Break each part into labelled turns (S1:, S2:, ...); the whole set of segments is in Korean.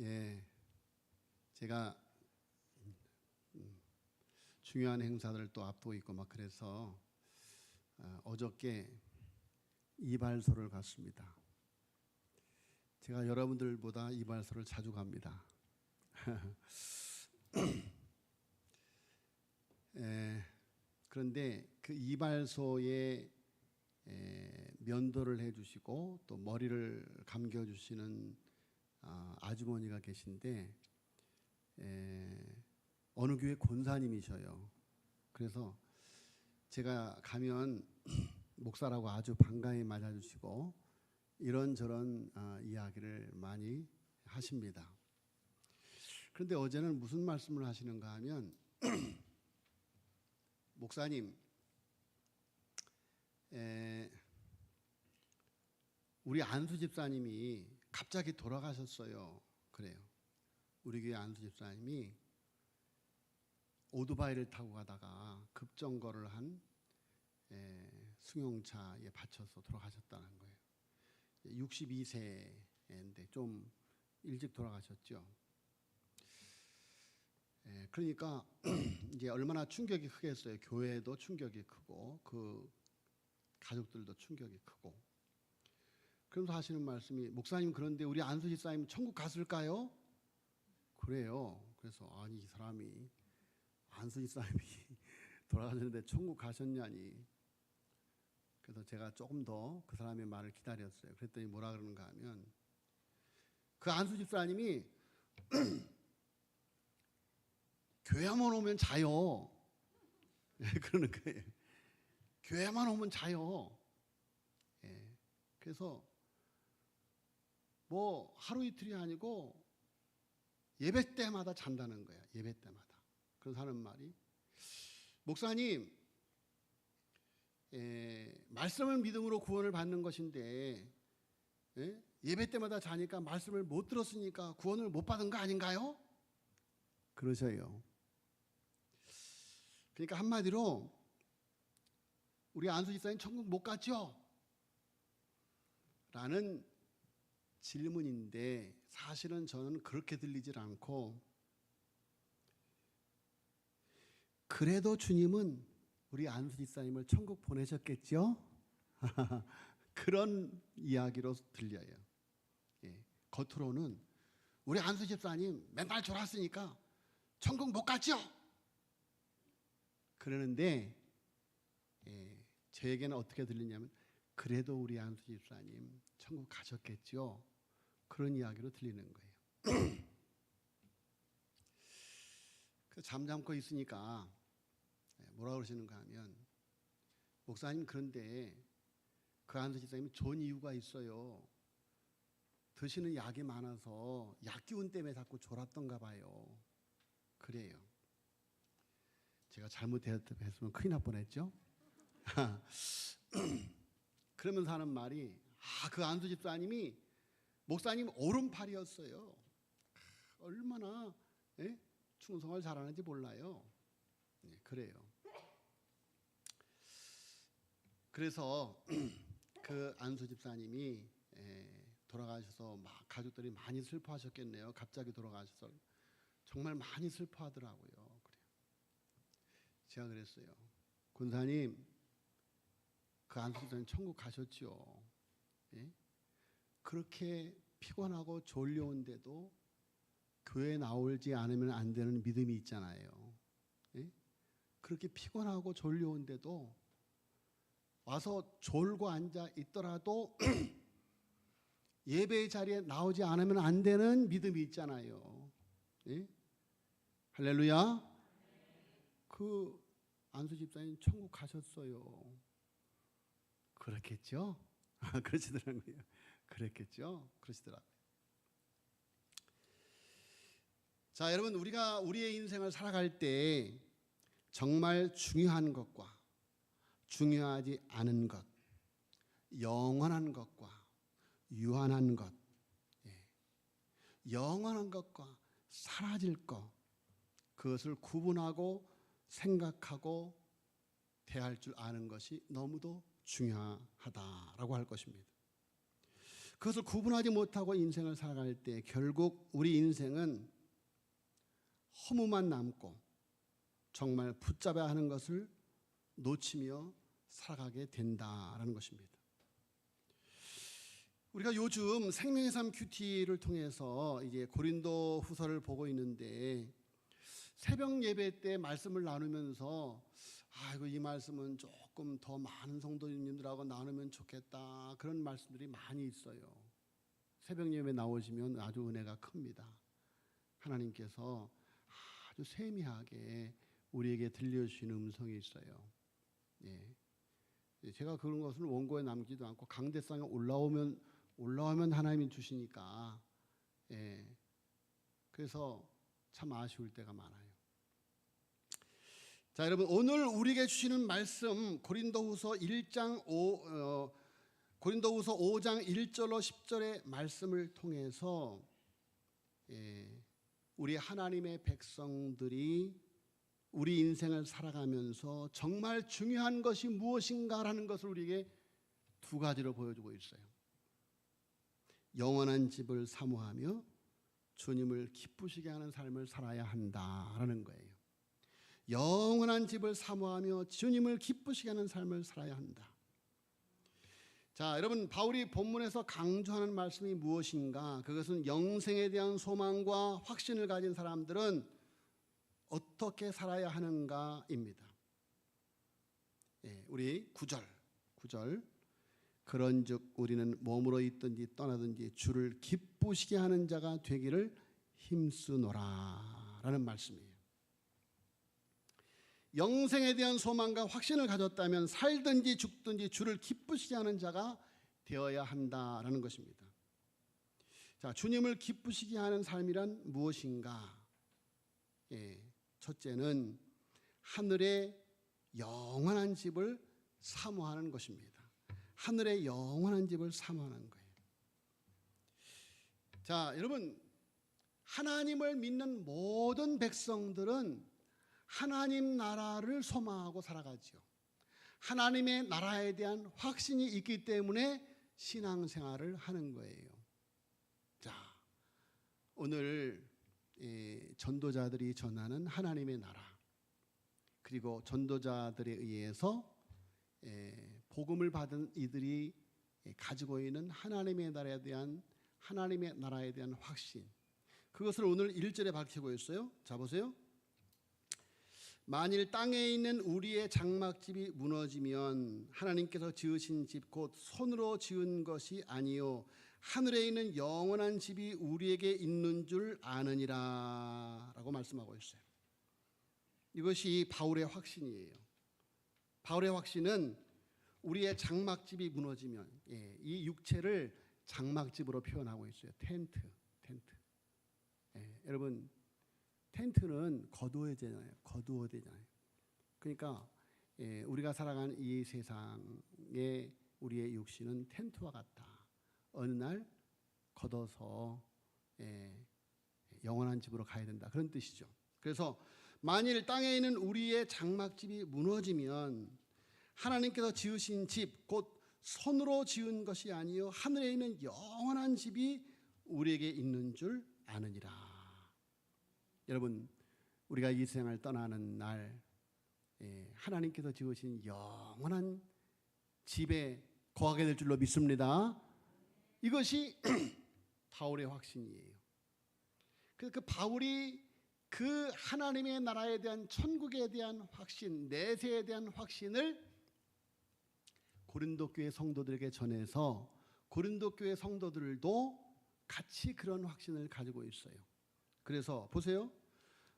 S1: 예, 제가 중요한 행사들을 또 앞두고 있고 막 그래서 어저께 이발소를 갔습니다. 제가 여러분들보다 이발소를 자주 갑니다. 그런데 그 이발소에 면도를 해주시고 또 머리를 감겨주시는 아주머니가 계신데 어느 교회 권사님이셔요. 그래서 제가 가면 목사라고 아주 반가이 맞아주시고 이런저런 이야기를 많이 하십니다. 그런데 어제는 무슨 말씀을 하시는가 하면 목사님, 우리 안수 집사님이 갑자기 돌아가셨어요. 그래요. 우리 교회 안수 집사님이 오토바이를 타고 가다가 급정거를 한 승용차에 받쳐서 돌아가셨다는 거예요. 62세인데 좀 일찍 돌아가셨죠. 그러니까 이제 얼마나 충격이 크겠어요. 교회도 충격이 크고 그 가족들도 충격이 크고. 그러면서 하시는 말씀이 목사님 그런데 우리 안수 집사님 천국 갔을까요? 그래요. 그래서 아니 이 사람이 안수 집사님이 돌아가셨는데 천국 가셨냐니. 그래서 제가 조금 더 그 사람의 말을 기다렸어요. 그랬더니 뭐라 그러는가 하면 그 안수 집사님이 교회만 오면 자요. 그러는 거예요. 교회만 오면 자요. 그래서 뭐 하루 이틀이 아니고 예배 때마다 잔다는 거야. 예배 때마다. 그래서 하는 말이 목사님 말씀을 믿음으로 구원을 받는 것인데 예배 때마다 자니까 말씀을 못 들었으니까 구원을 못 받은 거 아닌가요? 그러셔요. 그러니까 한마디로 우리 안수 집사님 천국 못 갔죠? 라는 질문인데 사실은 저는 그렇게 들리질 않고 그래도 주님은 우리 안수 집사님을 천국 보내셨겠죠? 그런 이야기로 들려요. 겉으로는 우리 안수 집사님 맨날 졸았으니까 천국 못 갔죠? 그러는데 저에게는 어떻게 들리냐면 그래도 우리 안수 집사님 천국 가셨겠죠? 그런 이야기로 들리는 거예요. 그 잠잠고 있으니까 뭐라고 그러시는가 하면 목사님 그런데 그 안수 집사님이 좋은 이유가 있어요. 드시는 약이 많아서 약기운 때문에 자꾸 졸았던가 봐요. 그래요. 제가 잘못했으면 큰일 날 뻔했죠. 그러면서 하는 말이 그 안수 집사님이 목사님 오른팔이었어요. 얼마나 충성을 잘하는지 몰라요. 그래요. 그래서 그 안수 집사님이 돌아가셔서 막 가족들이 많이 슬퍼하셨겠네요. 갑자기 돌아가셔서 정말 많이 슬퍼하더라고요. 그래요. 제가 그랬어요. 권사님, 그 안수 집사님 천국 가셨죠. 그렇게 피곤하고 졸려온데도 교회 나오지 않으면 안 되는 믿음이 있잖아요. 그렇게 피곤하고 졸려온데도 와서 졸고 앉아 있더라도 예배의 자리에 나오지 않으면 안 되는 믿음이 있잖아요. 할렐루야. 그 안수 집사님 천국 가셨어요. 그렇겠죠? 그러시더라고요. 그랬겠죠? 그러시더라고요. 자, 여러분 우리가 우리의 인생을 살아갈 때 정말 중요한 것과 중요하지 않은 것, 영원한 것과 유한한 것, 영원한 것과 사라질 것, 그것을 구분하고 생각하고 대할 줄 아는 것이 너무도 중요하다라고 할 것입니다. 그것을 구분하지 못하고 인생을 살아갈 때 결국 우리 인생은 허무만 남고 정말 붙잡아야 하는 것을 놓치며 살아가게 된다라는 것입니다. 우리가 요즘 생명의 삶 큐티를 통해서 이제 고린도 후서를 보고 있는데 새벽 예배 때 말씀을 나누면서 아이고 이 말씀은 조금 더 많은 성도님들하고 나누면 좋겠다 그런 말씀들이 많이 있어요. 새벽 예배 나오시면 아주 은혜가 큽니다. 하나님께서 아주 세미하게 우리에게 들려주시는 음성이 있어요. 예. 제가 그런 것을 원고에 남기도 않고 강대상에 올라오면 하나님이 주시니까 예. 그래서 참 아쉬울 때가 많아요. 자, 여러분 오늘 우리에게 주시는 말씀 고린도후서 5장 1절로 10절의 말씀을 통해서 우리 하나님의 백성들이 우리 인생을 살아가면서 정말 중요한 것이 무엇인가라는 것을 우리에게 두 가지로 보여주고 있어요. 영원한 집을 사모하며 주님을 기쁘시게 하는 삶을 살아야 한다라는 거예요. 영원한 집을 사모하며 주님을 기쁘시게 하는 삶을 살아야 한다. 자, 여러분 바울이 본문에서 강조하는 말씀이 무엇인가? 그것은 영생에 대한 소망과 확신을 가진 사람들은 어떻게 살아야 하는가입니다. 예, 우리 9절 그런즉 우리는 몸으로 있든지 떠나든지 주를 기쁘시게 하는 자가 되기를 힘쓰노라 라는 말씀이에요. 영생에 대한 소망과 확신을 가졌다면 살든지 죽든지 주를 기쁘시게 하는 자가 되어야 한다라는 것입니다. 자, 주님을 기쁘시게 하는 삶이란 무엇인가? 예, 첫째는 하늘의 영원한 집을 사모하는 것입니다. 하늘의 영원한 집을 사모하는 거예요. 자, 여러분 하나님을 믿는 모든 백성들은 하나님 나라를 소망하고 살아가지요. 하나님의 나라에 대한 확신이 있기 때문에 신앙생활을 하는 거예요. 자, 오늘 전도자들이 전하는 하나님의 나라, 그리고 전도자들에 의해서 복음을 받은 이들이 가지고 있는 하나님의 나라에 대한 확신, 그것을 오늘 1절에 밝히고 있어요. 자, 보세요. 만일 땅에 있는 우리의 장막집이 무너지면 하나님께서 지으신 집 곧 손으로 지은 것이 아니요 하늘에 있는 영원한 집이 우리에게 있는 줄 아느니라 라고 말씀하고 있어요. 이것이 바울의 확신이에요. 바울의 확신은 우리의 장막집이 무너지면, 이 육체를 장막집으로 표현하고 있어요. 텐트. 여러분 텐트는 거두어야 되잖아요. 그러니까 우리가 살아가는 이 세상에 우리의 육신은 텐트와 같다. 어느 날 걷어서 영원한 집으로 가야 된다. 그런 뜻이죠. 그래서 만일 땅에 있는 우리의 장막집이 무너지면 하나님께서 지으신 집, 곧 손으로 지은 것이 아니요 하늘에 있는 영원한 집이 우리에게 있는 줄 아느니라. 여러분 우리가 이 세상을 떠나는 날 하나님께서 지으신 영원한 집에 거하게 될 줄로 믿습니다. 이것이 바울의 확신이에요. 그 바울이 그 하나님의 나라에 대한, 천국에 대한 확신, 내세에 대한 확신을 고린도 교회 성도들에게 전해서 고린도 교회 성도들도 같이 그런 확신을 가지고 있어요. 그래서 보세요.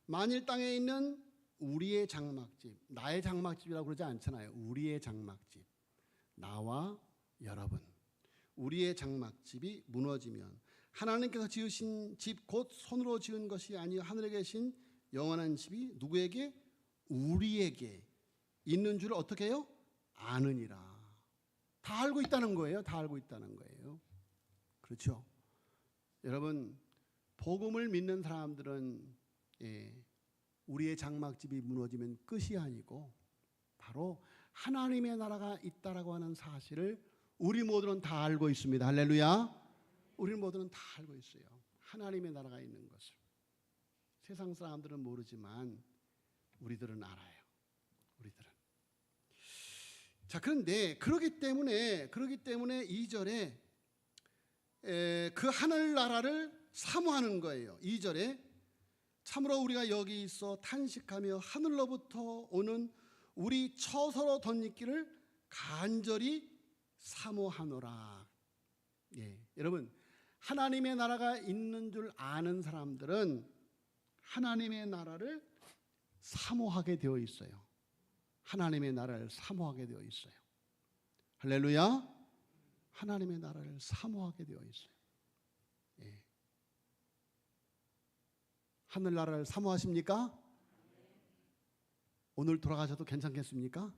S1: 만일 땅에 있는 우리의 장막집, 나의 장막집이라고 그러지 않잖아요. 우리의 장막집, 나와 여러분, 우리의 장막집이 무너지면 하나님께서 지으신 집, 곧 손으로 지은 것이 아니요 하늘에 계신 영원한 집이 누구에게? 우리에게 있는 줄 어떻게 해요? 아느니라. 다 알고 있다는 거예요. 그렇죠? 여러분 복음을 믿는 사람들은 우리의 장막집이 무너지면 끝이 아니고 바로 하나님의 나라가 있다라고 하는 사실을 우리 모두는 다 알고 있습니다. 할렐루야. 우리 모두는 다 알고 있어요. 하나님의 나라가 있는 것을. 세상 사람들은 모르지만 우리들은 알아요. 우리들은. 자, 그런데 그러기 때문에 2절에 그 하늘나라를 사모하는 거예요. 2절에 참으로 우리가 여기 있어 탄식하며 하늘로부터 오는 우리 처소로 덧입기를 간절히 사모하노라. 예, 여러분, 하나님의 나라가 있는 줄 아는 사람들은 하나님의 나라를 사모하게 되어 있어요. 하나님의 나라를 사모하게 되어 있어요. 할렐루야. 하나님의 나라를 사모하게 되어 있어요. 예. 하늘나라를 사모하십니까? 오늘 돌아가셔도 괜찮겠습니까?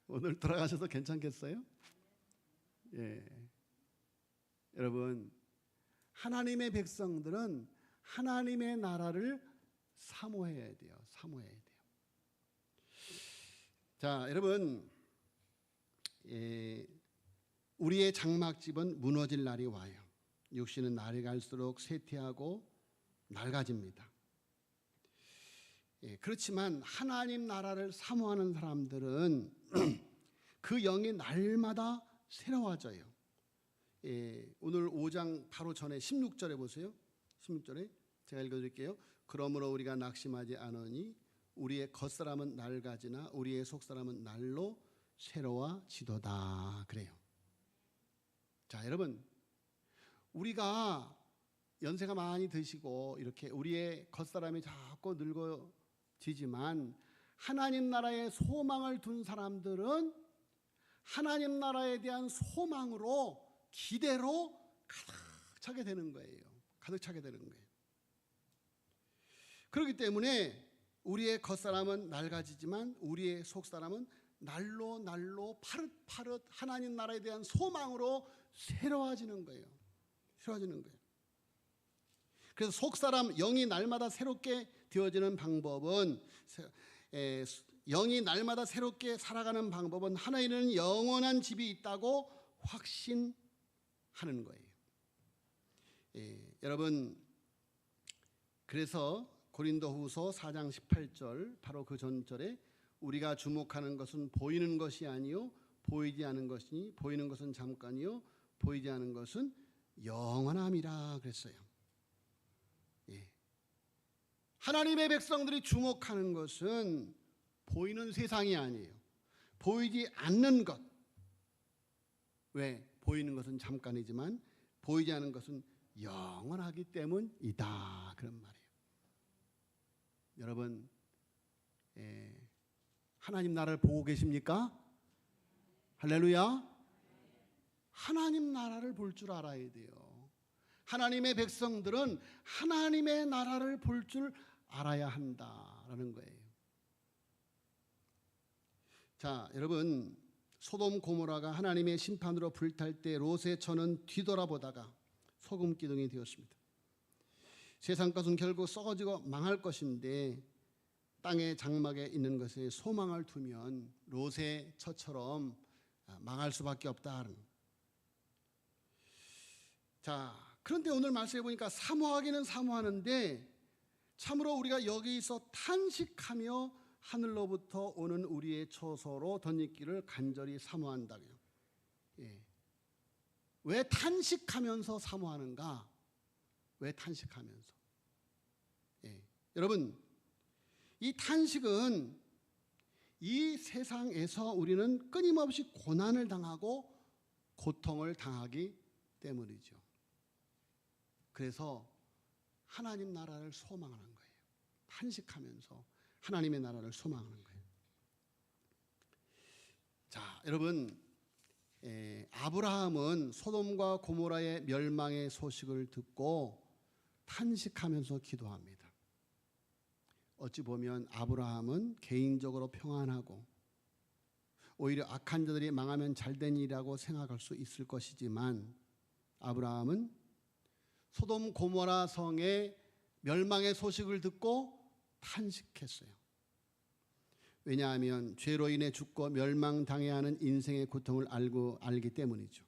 S1: 오늘 돌아가셔도 괜찮겠어요? 예. 여러분, 하나님의 백성들은 하나님의 나라를 사모해야 돼요. 사모해야 돼요. 자, 여러분, 우리의 장막집은 무너질 날이 와요. 육신은 날이 갈수록 쇠퇴하고 낡아집니다. 그렇지만 하나님 나라를 사모하는 사람들은 그 영이 날마다 새로워져요. 오늘 5장 바로 전에 16절에 보세요. 16절에 제가 읽어드릴게요. 그러므로 우리가 낙심하지 않으니 우리의 겉사람은 낡아지나 우리의 속사람은 날로 새로워지도다. 그래요. 자, 여러분, 우리가 연세가 많이 드시고 이렇게 우리의 겉사람이 자꾸 늙어지지만 하나님 나라에 소망을 둔 사람들은 하나님 나라에 대한 소망으로 기대로 가득 차게 되는 거예요. 가득 차게 되는 거예요. 그렇기 때문에 우리의 겉사람은 낡아지지만 우리의 속사람은 날로 파릇파릇 하나님 나라에 대한 소망으로 새로워지는 거예요. 새로워지는 거예요. 그래서 속사람 영이 날마다 새롭게 되어지는 방법은 영이 날마다 새롭게 살아가는 방법은 하나님은 영원한 집이 있다고 확신하는 거예요. 여러분, 그래서 고린도후서 4장 18절 바로 그 전절에 우리가 주목하는 것은 보이는 것이 아니요 보이지 않은 것이니 보이는 것은 잠깐이요 보이지 않은 것은 영원함이라 그랬어요. 하나님의 백성들이 주목하는 것은 보이는 세상이 아니에요. 보이지 않는 것. 왜? 보이는 것은 잠깐이지만 보이지 않는 것은 영원하기 때문이다. 그런 말이에요. 여러분, 하나님 나라를 보고 계십니까? 할렐루야. 하나님 나라를 볼 줄 알아야 돼요. 하나님의 백성들은 하나님의 나라를 볼 줄 알아야 한다라는 거예요. 자, 여러분, 소돔 고모라가 하나님의 심판으로 불탈 때 롯의 처는 뒤돌아보다가 소금 기둥이 되었습니다. 세상 것은 결국 썩어지고 망할 것인데 땅의 장막에 있는 것에 소망을 두면 롯의 처처럼 망할 수밖에 없다. 자, 그런데 오늘 말씀해 보니까 사모하기는 사모하는데 참으로 우리가 여기서 탄식하며 하늘로부터 오는 우리의 처소로 덧입기를 간절히 사모한다고요. 왜 탄식하면서 사모하는가? 왜 탄식하면서? 여러분, 이 탄식은 이 세상에서 우리는 끊임없이 고난을 당하고 고통을 당하기 때문이죠. 그래서 하나님 나라를 소망하는 거예요. 탄식하면서 하나님의 나라를 소망하는 거예요. 자, 여러분, 아브라함은 소돔과 고모라의 멸망의 소식을 듣고 탄식하면서 기도합니다. 어찌 보면 아브라함은 개인적으로 평안하고 오히려 악한 자들이 망하면 잘된 일이라고 생각할 수 있을 것이지만 아브라함은 소돔 고모라 성의 멸망의 소식을 듣고 탄식했어요. 왜냐하면 죄로 인해 죽고 멸망당해야 하는 인생의 고통을 알기 때문이죠.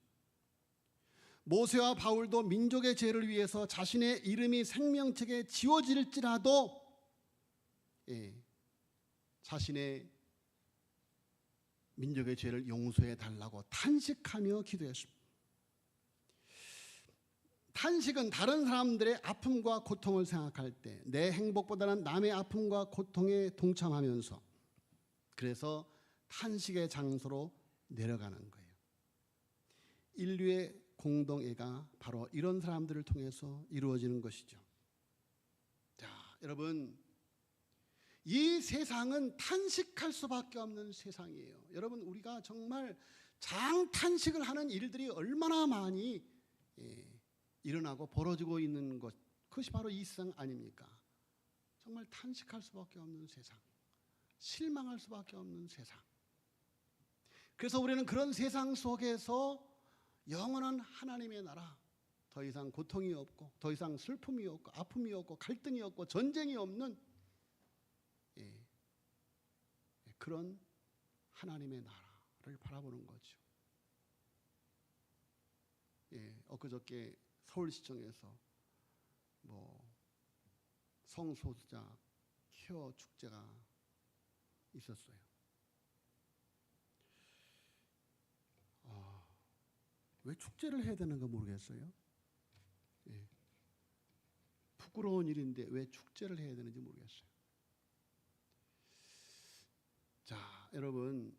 S1: 모세와 바울도 민족의 죄를 위해서 자신의 이름이 생명책에 지워질지라도 자신의 민족의 죄를 용서해 달라고 탄식하며 기도했습니다. 탄식은 다른 사람들의 아픔과 고통을 생각할 때 내 행복보다는 남의 아픔과 고통에 동참하면서, 그래서 탄식의 장소로 내려가는 거예요. 인류의 공동애가 바로 이런 사람들을 통해서 이루어지는 것이죠. 자, 여러분, 이 세상은 탄식할 수밖에 없는 세상이에요. 여러분, 우리가 정말 장탄식을 하는 일들이 얼마나 많이 일어나고 벌어지고 있는 것, 그것이 바로 이 세상 아닙니까? 정말 탄식할 수밖에 없는 세상, 실망할 수밖에 없는 세상. 그래서 우리는 그런 세상 속에서 영원한 하나님의 나라, 더 이상 고통이 없고, 더 이상 슬픔이 없고, 아픔이 없고, 갈등이 없고, 전쟁이 없는 그런 하나님의 나라를 바라보는 거죠. 엊그저께 서울시청에서 성소수자 케어 축제가 있었어요. 왜 축제를 해야 되는가 모르겠어요. 부끄러운 일인데 왜 축제를 해야 되는지 모르겠어요. 자, 여러분,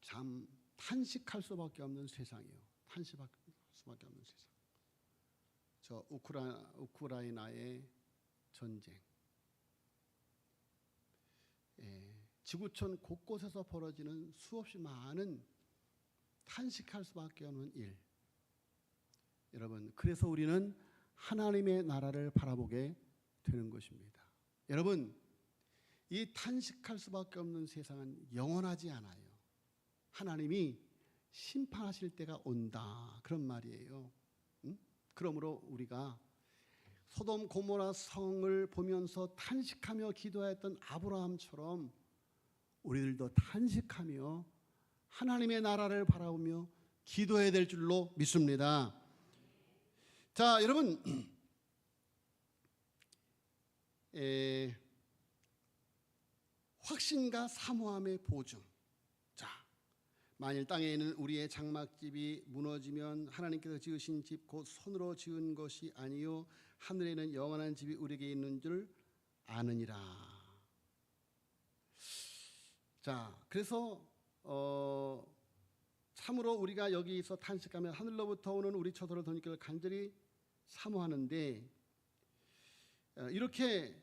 S1: 참 탄식할 수밖에 없는 세상이에요. 탄식할 수밖에 없는 세상. 저 우크라이나의 전쟁, 지구촌 곳곳에서 벌어지는 수없이 많은 탄식할 수밖에 없는 일. 여러분, 그래서 우리는 하나님의 나라를 바라보게 되는 것입니다. 여러분, 이 탄식할 수밖에 없는 세상은 영원하지 않아요. 하나님이 심판하실 때가 온다, 그런 말이에요. 그러므로 우리가 소돔 고모라 성을 보면서 탄식하며 기도했던 아브라함처럼 우리들도 탄식하며 하나님의 나라를 바라보며 기도해야 될 줄로 믿습니다. 자, 여러분, 확신과 사모함의 보증. 자, 만일 땅에 있는 우리의 장막집이 무너지면 하나님께서 지으신 집 곧 손으로 지은 것이 아니요 하늘에 있는 영원한 집이 우리에게 있는 줄 아느니라. 자, 그래서 참으로 우리가 여기서 탄식하며 하늘로부터 오는 우리 처소를 덧입기를 간절히 사모하는데, 이렇게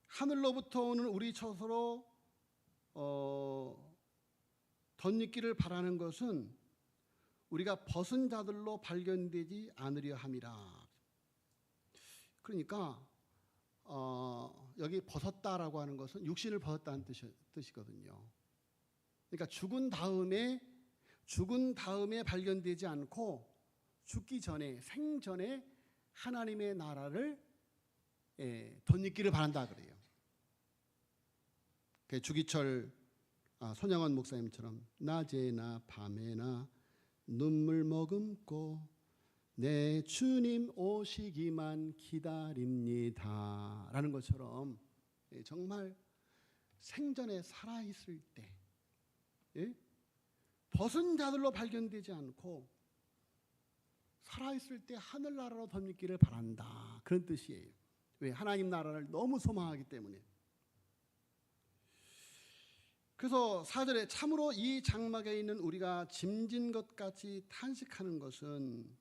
S1: 하늘로부터 오는 우리 처소로 덧입기를 바라는 것은 우리가 벗은 자들로 발견되지 않으려 함이라. 그러니까 여기 벗었다라고 하는 것은 육신을 벗었다는 뜻이거든요. 그러니까 죽은 다음에 발견되지 않고 죽기 전에, 생전에 하나님의 나라를 덧입기를 바란다 그래요. 주기철 손양원 목사님처럼 낮에나 밤에나 눈물 머금고 내 주님 오시기만 기다립니다 라는 것처럼 정말 생전에 살아있을 때 벗은 자들로 발견되지 않고 살아있을 때 하늘나라로 덧입기를 바란다, 그런 뜻이에요. 왜? 하나님 나라를 너무 소망하기 때문에. 그래서 4절에 참으로 이 장막에 있는 우리가 짐진 것 같이 탄식하는 것은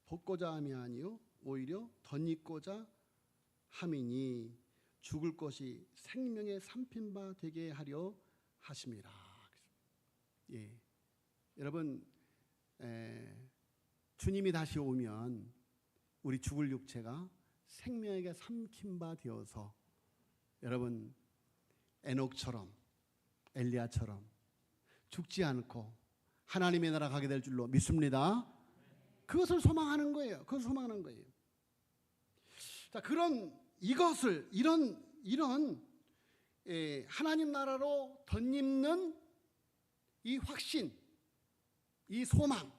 S1: 벗고자 함이 아니요 오히려 덧입고자 함이니 죽을 것이 생명의 삼킨바 되게 하려 하심이라. 여러분, 주님이 다시 오면 우리 죽을 육체가 생명에게 삼킨바 되어서 여러분 에녹처럼 엘리야처럼 죽지 않고 하나님의 나라 가게 될 줄로 믿습니다. 그것을 소망하는 거예요. 그것을 소망하는 거예요. 자, 이런 하나님 나라로 덧입는 이 확신, 이 소망,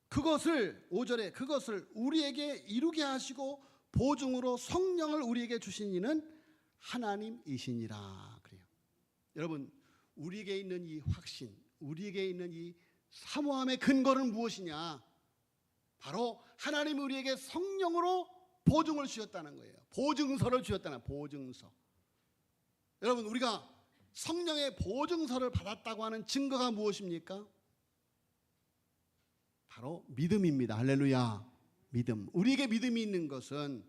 S1: 그것을 5절에 그것을 우리에게 이루게 하시고 보증으로 성령을 우리에게 주신 이는 하나님이시니라. 그래요. 여러분, 우리에게 있는 이 확신, 우리에게 있는 이 사모함의 근거는 무엇이냐? 바로 하나님이 우리에게 성령으로 보증을 주셨다는 거예요. 보증서를 주셨다는 보증서. 여러분, 우리가 성령의 보증서를 받았다고 하는 증거가 무엇입니까? 바로 믿음입니다. 할렐루야. 믿음. 우리에게 믿음이 있는 것은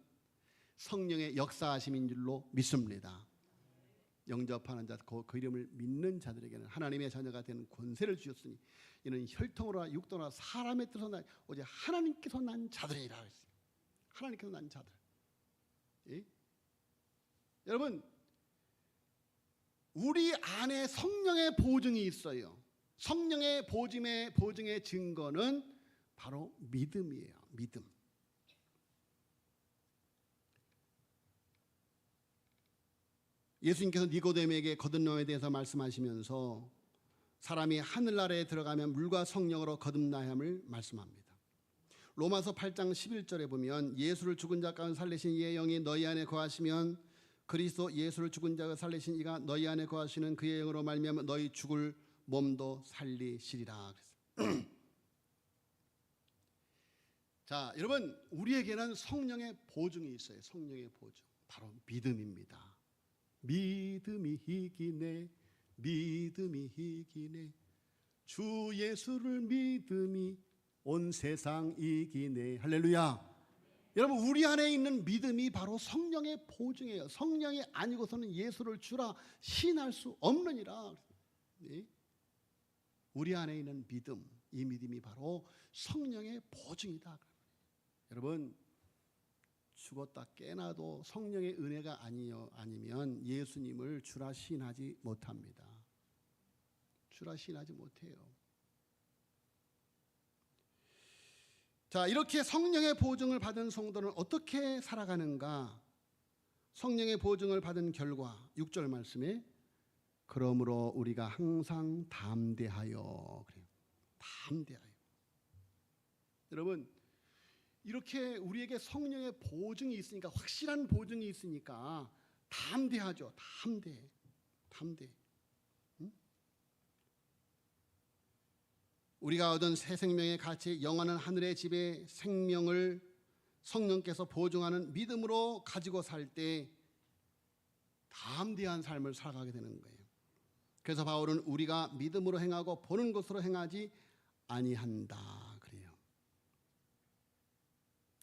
S1: 성령의 역사하심인 줄로 믿습니다. 영접하는 자, 그 이름을 믿는 자들에게는 하나님의 자녀가 되는 권세를 주셨으니 이는 혈통으로나 육도나 사람의 뜻으로 난 오직 하나님께서 난 자들이라 했어요. 하나님께서 난 자들. 예? 여러분, 우리 안에 성령의 보증이 있어요. 성령의 보증의 증거는 바로 믿음이에요. 믿음. 예수님께서 니고데모에게 거듭남에 대해서 말씀하시면서 사람이 하늘나라에 들어가면 물과 성령으로 거듭나야함을 말씀합니다. 로마서 8장 11절에 보면 예수를 죽은 자 가운데 살리신 이의 영이 너희 안에 거하시면 그리스도 예수를 죽은 자가 살리신 이가 너희 안에 거하시는 그의 영으로 말미암아 너희 죽을 몸도 살리시리라. 자, 여러분, 우리에게는 성령의 보증이 있어요. 성령의 보증. 바로 믿음입니다. 믿음이 이기네, 믿음이 이기네, 주 예수를 믿음이 온 세상 이기네. 할렐루야. 여러분, 우리 안에 있는 믿음이 바로 성령의 보증이에요. 성령이 아니고서는 예수를 주라 시인할 수 없느니라. 네? 우리 안에 있는 믿음, 이 믿음이 바로 성령의 보증이다. 여러분, 죽었다 깨나도 성령의 은혜가 아니면 예수님을 주라 시인하지 못합니다. 주라 시인하지 못해요. 자, 이렇게 성령의 보증을 받은 성도는 어떻게 살아가는가? 성령의 보증을 받은 결과 6절 말씀에 그러므로 우리가 항상 담대하여, 그래요. 담대하여. 여러분, 이렇게 우리에게 성령의 보증이 있으니까, 확실한 보증이 있으니까 담대하죠. 담대. 응? 우리가 얻은 새 생명의 가치, 영원한 하늘의 집의 생명을 성령께서 보증하는 믿음으로 가지고 살 때 담대한 삶을 살아가게 되는 거예요. 그래서 바울은 우리가 믿음으로 행하고 보는 것으로 행하지 아니한다 그래요.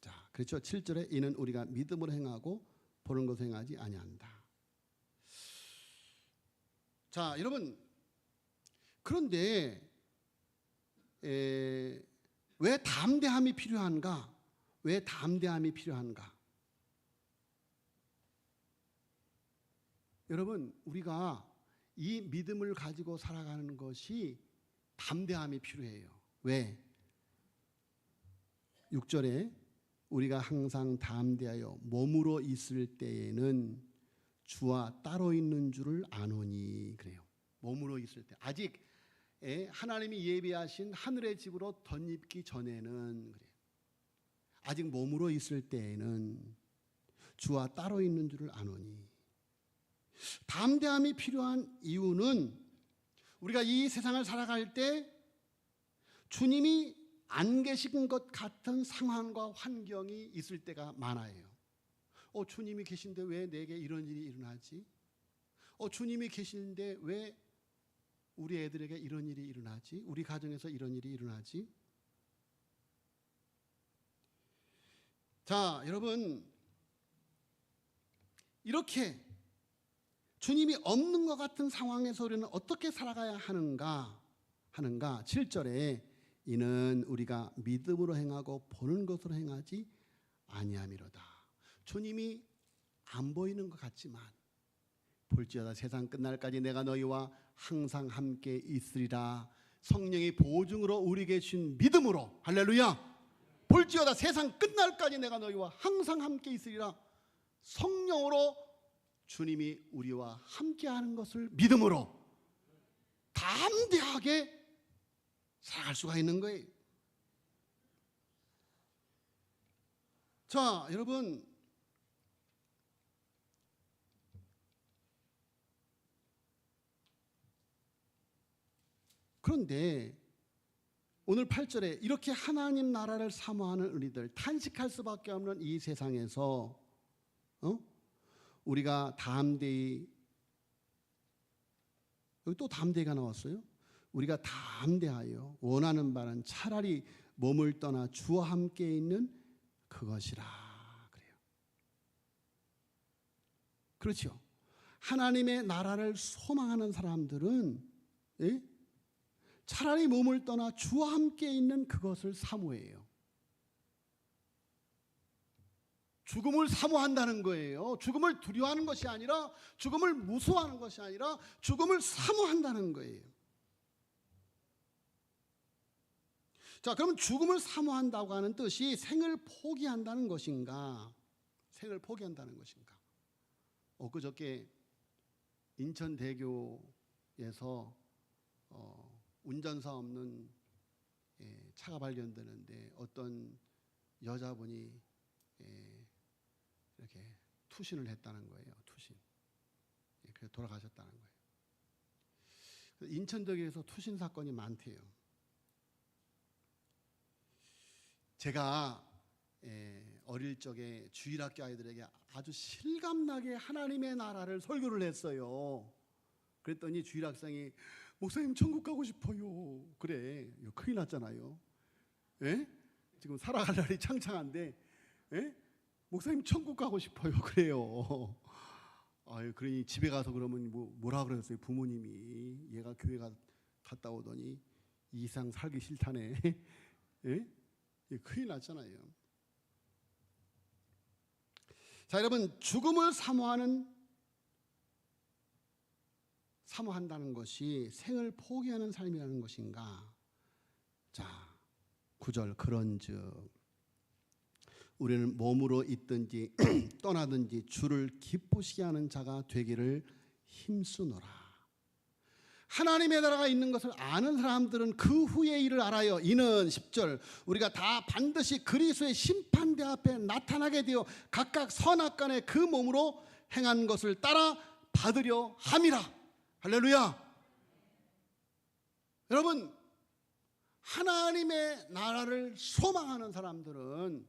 S1: 자, 그렇죠. 7절에 이는 우리가 믿음으로 행하고 보는 것으로 행하지 아니한다. 자, 여러분, 그런데 왜 담대함이 필요한가? 왜 담대함이 필요한가? 여러분, 우리가 이 믿음을 가지고 살아가는 것이 담대함이 필요해요. 왜? 6절에 우리가 항상 담대하여 몸으로 있을 때에는 주와 따로 있는 줄을 아노니 그래요. 몸으로 있을 때, 아직 하나님이 예비하신 하늘의 집으로 덧입기 전에는 그래요. 아직 몸으로 있을 때에는 주와 따로 있는 줄을 아노니. 담대함이 필요한 이유는 우리가 이 세상을 살아갈 때 주님이 안 계신 것 같은 상황과 환경이 있을 때가 많아요. 주님이 계신데 왜 내게 이런 일이 일어나지? 주님이 계시는데 왜 우리 애들에게 이런 일이 일어나지? 우리 가정에서 이런 일이 일어나지? 자, 여러분, 이렇게 주님이 없는 것 같은 상황에서 우리는 어떻게 살아가야 하는가? 7절에 이는 우리가 믿음으로 행하고 보는 것으로 행하지 아니함이로다. 주님이 안 보이는 것 같지만 볼지어다 세상 끝날까지 내가 너희와 항상 함께 있으리라. 성령의 보증으로 우리에게 주신 믿음으로, 할렐루야, 볼지어다 세상 끝날까지 내가 너희와 항상 함께 있으리라. 성령으로 주님이 우리와 함께하는 것을 믿음으로 담대하게 살아갈 수가 있는 거예요. 자, 여러분, 그런데 오늘 8절에 이렇게 하나님 나라를 사모하는 우리들, 탄식할 수밖에 없는 이 세상에서 우리가 담대히, 여기 또 담대가 나왔어요. 우리가 담대하여 원하는 바는 차라리 몸을 떠나 주와 함께 있는 그것이라 그래요. 그렇죠. 하나님의 나라를 소망하는 사람들은 차라리 몸을 떠나 주와 함께 있는 그것을 사모해요. 죽음을 사모한다는 거예요. 죽음을 두려워하는 것이 아니라, 죽음을 무서워하는 것이 아니라 죽음을 사모한다는 거예요. 자, 그러면 죽음을 사모한다고 하는 뜻이 생을 포기한다는 것인가? 생을 포기한다는 것인가? 그저께 인천대교에서 운전사 없는 차가 발견되는데 어떤 여자분이 이렇게 투신을 했다는 거예요. 투신. 그래서 돌아가셨다는 거예요. 인천대교에서 투신 사건이 많대요. 제가 어릴 적에 주일학교 아이들에게 아주 실감나게 하나님의 나라를 설교를 했어요. 그랬더니 주일학생이 목사님 천국 가고 싶어요. 그래, 큰일 났잖아요. 지금 살아갈 날이 창창한데 목사님 천국 가고 싶어요. 그래요. 그러니 집에 가서 그러면 뭐라 그랬어요? 부모님이 얘가 교회 갔다 오더니 이 이상 살기 싫다네. 큰일 났잖아요. 자, 여러분, 죽음을 사모한다는 것이 생을 포기하는 삶이라는 것인가? 자, 9절, 그런즉 우리는 몸으로 있든지 떠나든지 주를 기쁘시게 하는 자가 되기를 힘쓰노라. 하나님의 나라가 있는 것을 아는 사람들은 그 후의 일을 알아요. 이는 10절, 우리가 다 반드시 그리스도의 심판대 앞에 나타나게 되어 각각 선악간에 그 몸으로 행한 것을 따라 받으려 함이라. 할렐루야. 여러분, 하나님의 나라를 소망하는 사람들은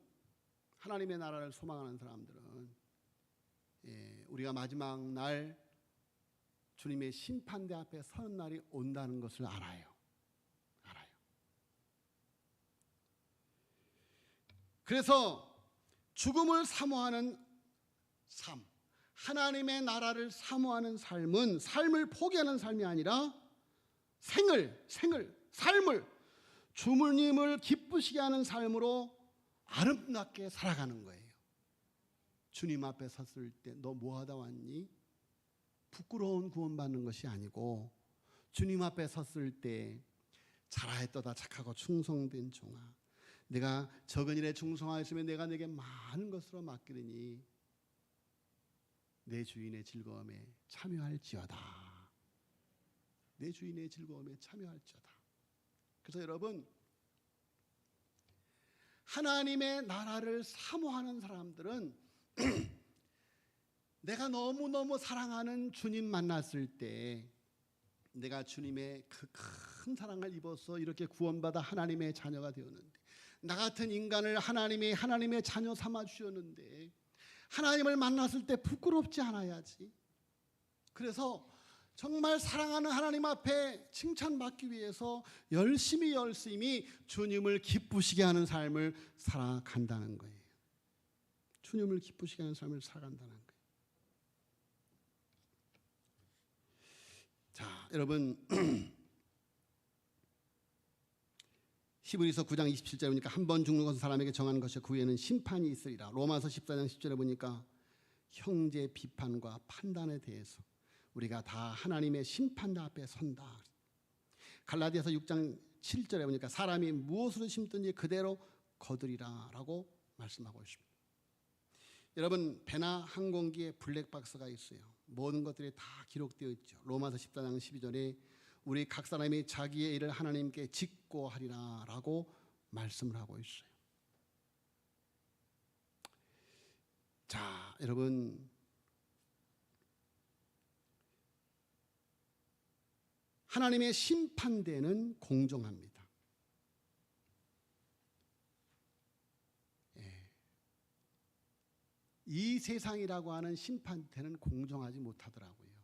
S1: 우리가 마지막 날 주님의 심판대 앞에 서는 날이 온다는 것을 알아요. 그래서 죽음을 사모하는 삶, 하나님의 나라를 사모하는 삶은 삶을 포기하는 삶이 아니라 삶을 주님을 기쁘시게 하는 삶으로 아름답게 살아가는 거예요. 주님 앞에 섰을 때 너 뭐하다 왔니? 부끄러운 구원받는 것이 아니고 주님 앞에 섰을 때 잘하였도다 착하고 충성된 종아, 내가 적은 일에 충성하였으면 내가 내게 많은 것으로 맡기리니 내 주인의 즐거움에 참여할지어다. 내 주인의 즐거움에 참여할지어다. 그래서 여러분, 하나님의 나라를 사모하는 사람들은 내가 너무너무 사랑하는 주님 만났을 때, 내가 주님의 그 큰 사랑을 입어서 이렇게 구원받아 하나님의 자녀가 되었는데, 나 같은 인간을 하나님의 자녀 삼아 주셨는데 하나님을 만났을 때 부끄럽지 않아야지. 그래서 정말 사랑하는 하나님 앞에 칭찬받기 위해서 열심히 주님을 기쁘시게 하는 삶을 살아간다는 거예요. 주님을 기쁘시게 하는 삶을 살아간다는 거예요. 자, 여러분, 히브리서 9장 27절에 보니까 한 번 죽는 것은 사람에게 정한 것이 그 후에는 심판이 있으리라. 로마서 14장 10절에 보니까 형제 비판과 판단에 대해서 우리가 다 하나님의 심판대 앞에 선다. 갈라디아서 6장 7절에 보니까 사람이 무엇으로 심든지 그대로 거두리라 라고 말씀하고 있습니다. 여러분, 배나 항공기에 블랙박스가 있어요. 모든 것들이 다 기록되어 있죠. 로마서 14장 12절에 우리 각 사람이 자기의 일을 하나님께 짓고 하리라라고 말씀을 하고 있어요. 자, 여러분, 하나님의 심판대는 공정합니다. 이 세상이라고 하는 심판대는 공정하지 못하더라고요.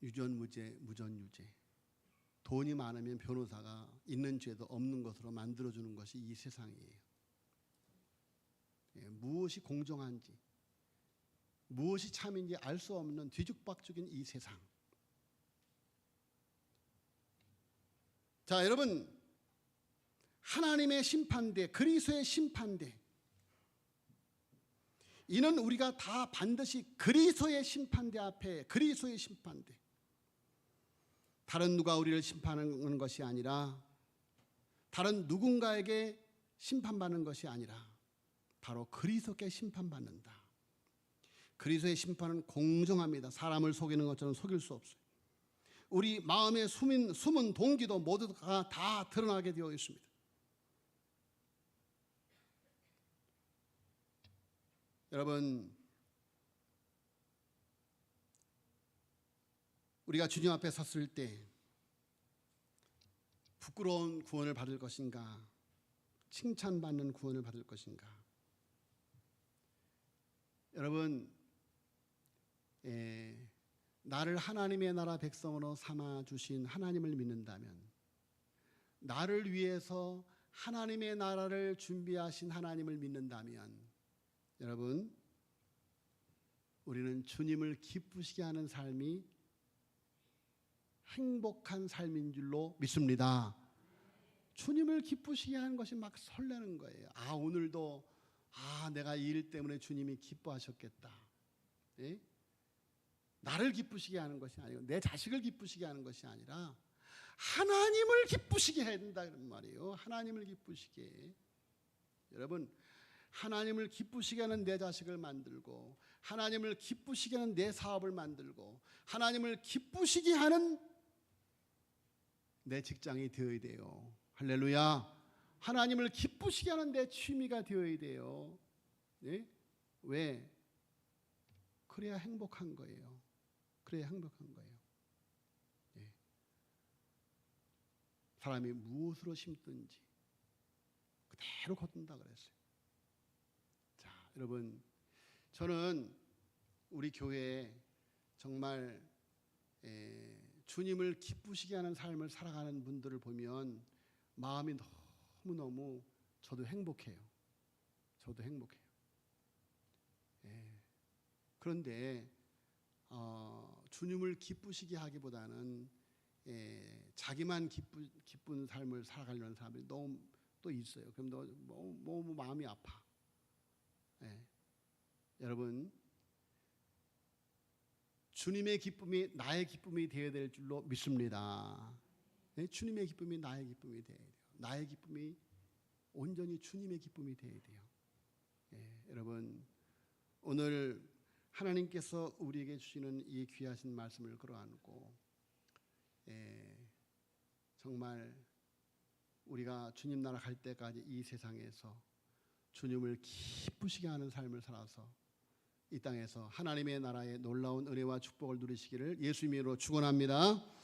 S1: 유전무죄, 무전유죄. 돈이 많으면 변호사가 있는 죄도 없는 것으로 만들어주는 것이 이 세상이에요. 무엇이 공정한지, 무엇이 참인지 알 수 없는 뒤죽박죽인 이 세상. 자, 여러분, 하나님의 심판대, 그리스도의 심판대, 이는 우리가 다 반드시 그리스도의 심판대 앞에, 그리스도의 심판대, 다른 누가 우리를 심판하는 것이 아니라, 다른 누군가에게 심판받는 것이 아니라 바로 그리스도께 심판받는다. 그리스도의 심판은 공정합니다. 사람을 속이는 것처럼 속일 수 없어요. 우리 마음의 숨은 동기도 모두가 다 드러나게 되어 있습니다. 여러분, 우리가 주님 앞에 섰을 때 부끄러운 구원을 받을 것인가, 칭찬받는 구원을 받을 것인가? 여러분, 나를 하나님의 나라 백성으로 삼아주신 하나님을 믿는다면, 나를 위해서 하나님의 나라를 준비하신 하나님을 믿는다면, 여러분, 우리는 주님을 기쁘시게 하는 삶이 행복한 삶인 줄로 믿습니다. 주님을 기쁘시게 하는 것이 막 설레는 거예요. 아, 오늘도 내가 이 일 때문에 주님이 기뻐하셨겠다. 예? 나를 기쁘시게 하는 것이 아니고 내 자식을 기쁘시게 하는 것이 아니라 하나님을 기쁘시게 해야 된다 그런 말이에요. 하나님을 기쁘시게. 여러분, 하나님을 기쁘시게 하는 내 자식을 만들고, 하나님을 기쁘시게 하는 내 사업을 만들고, 하나님을 기쁘시게 하는 내 직장이 되어야 돼요. 할렐루야. 하나님을 기쁘시게 하는 내 취미가 되어야 돼요. 예? 왜? 그래야 행복한 거예요. 그래야 행복한 거예요. 예. 사람이 무엇으로 심든지 그대로 거둔다 그랬어요. 자, 여러분, 저는 우리 교회에 정말 주님을 기쁘시게 하는 삶을 살아가는 분들을 보면 마음이 너무너무 저도 행복해요. 저도 행복해요. 그런데 주님을 기쁘시게 하기보다는 자기만 기쁜 삶을 살아가려는 사람들이 너무 또 있어요. 그럼 너무 마음이 아파. 여러분, 주님의 기쁨이 나의 기쁨이 되어야 될 줄로 믿습니다. 주님의 기쁨이 나의 기쁨이 되어야 돼요. 나의 기쁨이 온전히 주님의 기쁨이 되어야 돼요. 여러분, 오늘 하나님께서 우리에게 주시는 이 귀하신 말씀을 끌어안고 정말 우리가 주님 나라 갈 때까지 이 세상에서 주님을 기쁘시게 하는 삶을 살아서 이 땅에서 하나님의 나라의 놀라운 은혜와 축복을 누리시기를 예수 이름으로 축원합니다.